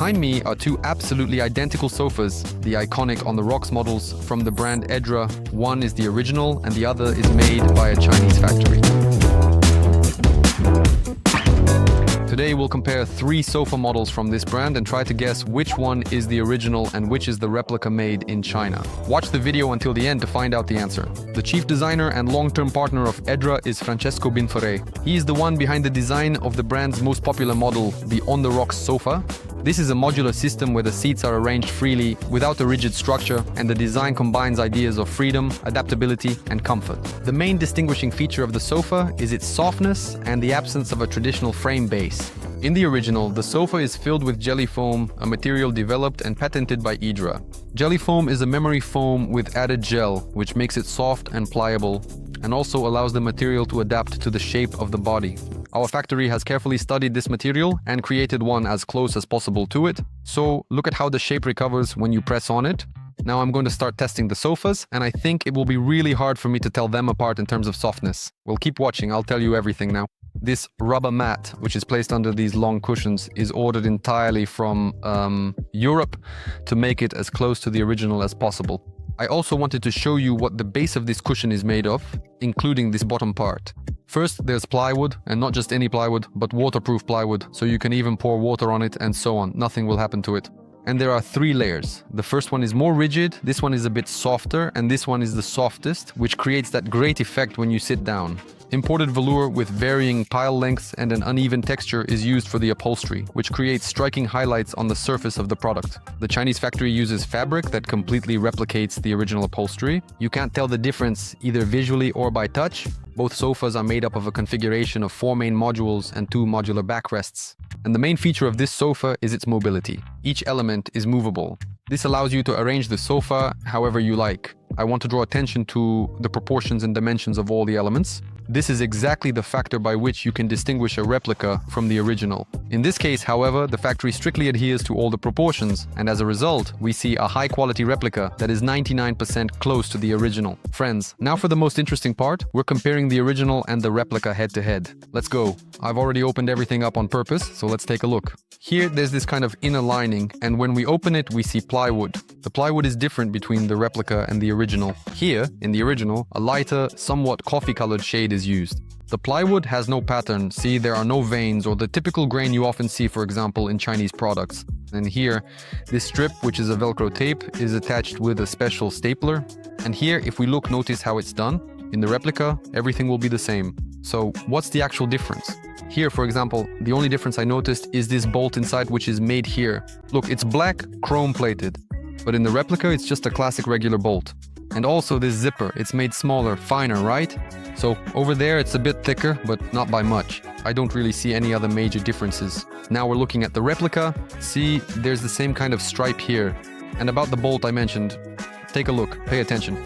Behind me are two absolutely identical sofas, the iconic on the rocks models from the brand Edra. One is the original and the other is made by a Chinese factory. Today we'll compare 3 sofa models from this brand and try to guess which one is the original and which is the replica made in China. Watch the video until the end to find out the answer. The chief designer and long-term partner of Edra is Francesco Binfore. He is the one behind the design of the brand's most popular model, the On the Rocks sofa. This is a modular system where the seats are arranged freely, without a rigid structure, and the design combines ideas of freedom, adaptability, and comfort. The main distinguishing feature of the sofa is its softness and the absence of a traditional frame base. In the original, the sofa is filled with jelly foam, a material developed and patented by Edra. Jelly foam is a memory foam with added gel, which makes it soft and pliable, and also allows the material to adapt to the shape of the body. Our factory has carefully studied this material and created one as close as possible to it. So look at how the shape recovers when you press on it. Now I'm going to start testing the sofas, and I think it will be really hard for me to tell them apart in terms of softness. Well, keep watching, I'll tell you everything now. This rubber mat, which is placed under these long cushions, is ordered entirely from Europe to make it as close to the original as possible. I also wanted to show you what the base of this cushion is made of, including this bottom part. First, there's plywood, and not just any plywood, but waterproof plywood, so you can even pour water on it and so on. Nothing will happen to it. And there are 3 layers. The first one is more rigid, this one is a bit softer, and this one is the softest, which creates that great effect when you sit down. Imported velour with varying pile lengths and an uneven texture is used for the upholstery, which creates striking highlights on the surface of the product. The Chinese factory uses fabric that completely replicates the original upholstery. You can't tell the difference either visually or by touch. Both sofas are made up of a configuration of 4 main modules and 2 modular backrests. And the main feature of this sofa is its mobility. Each element is movable. This allows you to arrange the sofa however you like. I want to draw attention to the proportions and dimensions of all the elements. This is exactly the factor by which you can distinguish a replica from the original. In this case, however, the factory strictly adheres to all the proportions, and as a result, we see a high-quality replica that is 99% close to the original. Friends, now for the most interesting part, we're comparing the original and the replica head-to-head. Let's go. I've already opened everything up on purpose, so let's take a look. Here, there's this kind of inner lining, and when we open it, we see plywood. The plywood is different between the replica and the original. Here, in the original, a lighter, somewhat coffee-colored shade is used. The plywood has no pattern. See, there are no veins or the typical grain you often see, for example, in Chinese products. And here, this strip, which is a Velcro tape, is attached with a special stapler. And here, if we look, notice how it's done. In the replica, everything will be the same. So, what's the actual difference? Here, for example, the only difference I noticed is this bolt inside, which is made here. Look, it's black, chrome-plated. But in the replica, it's just a classic regular bolt. And also this zipper, it's made smaller, finer, right? So over there it's a bit thicker, but not by much. I don't really see any other major differences. Now we're looking at the replica. See, there's the same kind of stripe here. And about the bolt I mentioned, take a look, pay attention.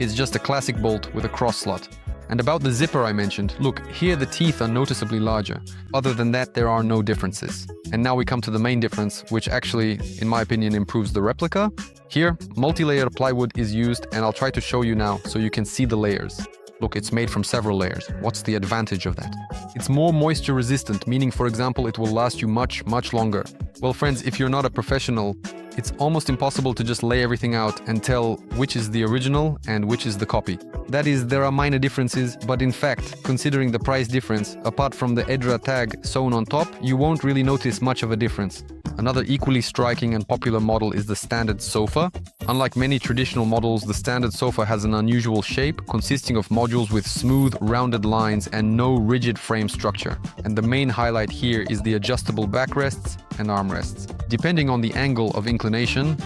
It's just a classic bolt with a cross slot. And about the zipper I mentioned, look, here the teeth are noticeably larger. Other than that, there are no differences. And now we come to the main difference, which actually, in my opinion, improves the replica. Here, multi-layer plywood is used, and I'll try to show you now so you can see the layers. Look, it's made from several layers. What's the advantage of that? It's more moisture resistant, meaning, for example, it will last you much longer. Well, friends, if you're not a professional, it's almost impossible to just lay everything out and tell which is the original and which is the copy. That is, there are minor differences, but in fact, considering the price difference, apart from the Edra tag sewn on top, you won't really notice much of a difference. Another equally striking and popular model is the standard sofa. Unlike many traditional models, the standard sofa has an unusual shape, consisting of modules with smooth, rounded lines and no rigid frame structure. And the main highlight here is the adjustable backrests and armrests. Depending on the angle of inclination,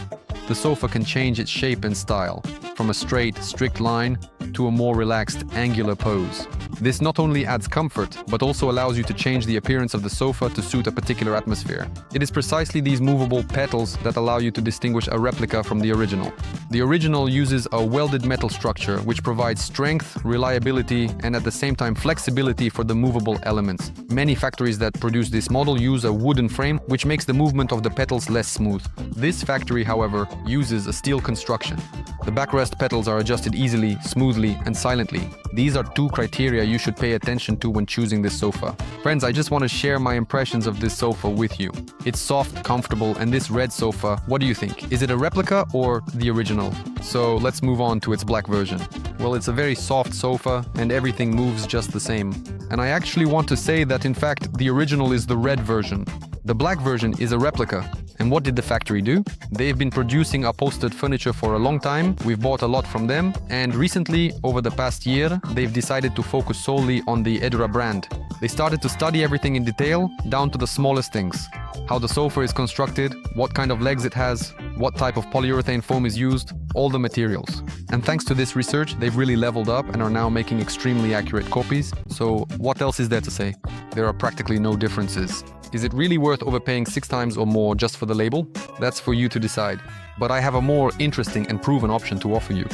the sofa can change its shape and style, from a straight, strict line to a more relaxed, angular pose. This not only adds comfort, but also allows you to change the appearance of the sofa to suit a particular atmosphere. It is precisely these movable petals that allow you to distinguish a replica from the original. The original uses a welded metal structure, which provides strength, reliability, and at the same time flexibility for the movable elements. Many factories that produce this model use a wooden frame, which makes the movement of the petals less smooth. This factory, however, uses a steel construction. The backrest petals are adjusted easily, smoothly, smoothly and silently. These are two criteria you should pay attention to when choosing this sofa. Friends, I just want to share my impressions of this sofa with you. It's soft, comfortable, and this red sofa, what do you think? Is it a replica or the original? So let's move on to its black version. Well, it's a very soft sofa and everything moves just the same. And I actually want to say that in fact, the original is the red version. The black version is a replica. And what did the factory do? They've been producing upholstered furniture for a long time. We've bought a lot from them. And recently, over the past year, they've decided to focus solely on the Edra brand. They started to study everything in detail, down to the smallest things. How the sofa is constructed, what kind of legs it has, what type of polyurethane foam is used, all the materials. And thanks to this research, they've really leveled up and are now making extremely accurate copies. So what else is there to say? There are practically no differences. Is it really worth overpaying 6 times or more just for the label? That's for you to decide. But I have a more interesting and proven option to offer you.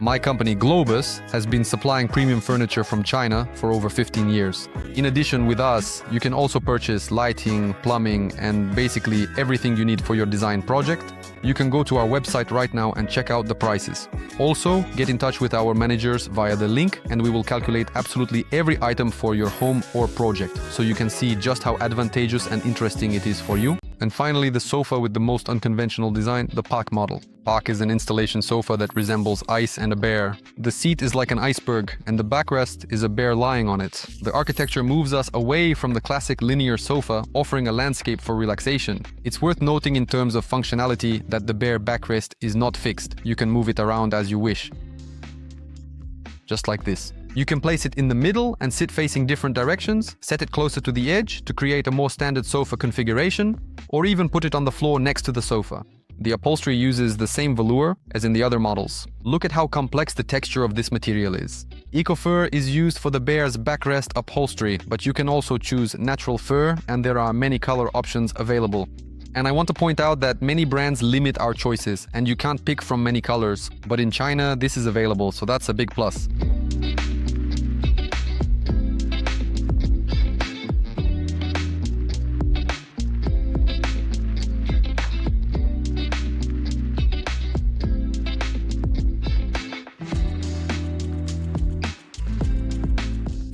My company Globus has been supplying premium furniture from China for over 15 years. In addition, with us, you can also purchase lighting, plumbing, and basically everything you need for your design project. You can go to our website right now and check out the prices. Also, get in touch with our managers via the link and we will calculate absolutely every item for your home or project, so you can see just how advantageous and interesting it is for you. And finally, the sofa with the most unconventional design, the Pak model. Pak is an installation sofa that resembles ice and a bear. The seat is like an iceberg, and the backrest is a bear lying on it. The architecture moves us away from the classic linear sofa, offering a landscape for relaxation. It's worth noting in terms of functionality that the bear backrest is not fixed. You can move it around as you wish. Just like this. You can place it in the middle and sit facing different directions, set it closer to the edge to create a more standard sofa configuration, or even put it on the floor next to the sofa. The upholstery uses the same velour as in the other models. Look at how complex the texture of this material is. Eco-fur is used for the bear's backrest upholstery, but you can also choose natural fur, and there are many color options available. And I want to point out that many brands limit our choices, and you can't pick from many colors. But in China, this is available, so that's a big plus.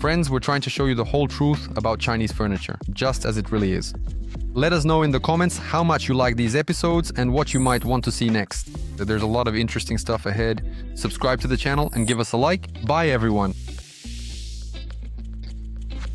Friends, we're trying to show you the whole truth about Chinese furniture, just as it really is. Let us know in the comments how much you like these episodes and what you might want to see next. There's a lot of interesting stuff ahead. Subscribe to the channel and give us a like. Bye everyone!